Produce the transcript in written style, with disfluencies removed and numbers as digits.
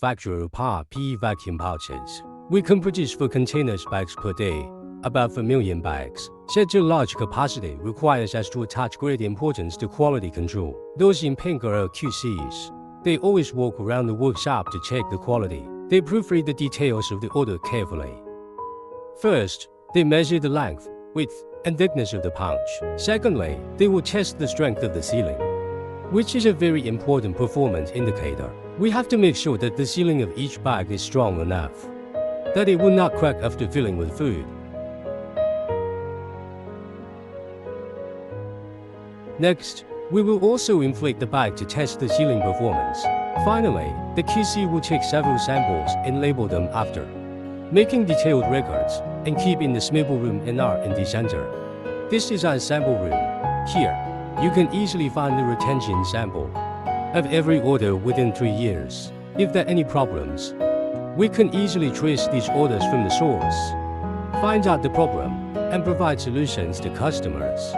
manufacturer PE vacuum pouches. We can produce 4 containers bags per day, about 4 million bags. Such a large capacity requires us to attach great importance to quality control. Those in pink are QCs. They always walk around the workshop to check the quality. They proofread the details of the order carefully. First, they measure the length, width, and thickness of the punch. Secondly, they will test the strength of the sealing, which is a very important performance indicator. We have to make sure that the sealing of each bag is strong enough, that it will not crack after filling with food. Next, we will also inflate the bag to test the sealing performance. Finally, the QC will take several samples and label them after, making detailed records and keeping the sample room and R&D center. This is our sample room. Here, you can easily find the retention sample of every order within 3 years. If there are any problems, we can easily trace these orders from the source, find out the problem, and provide solutions to customers.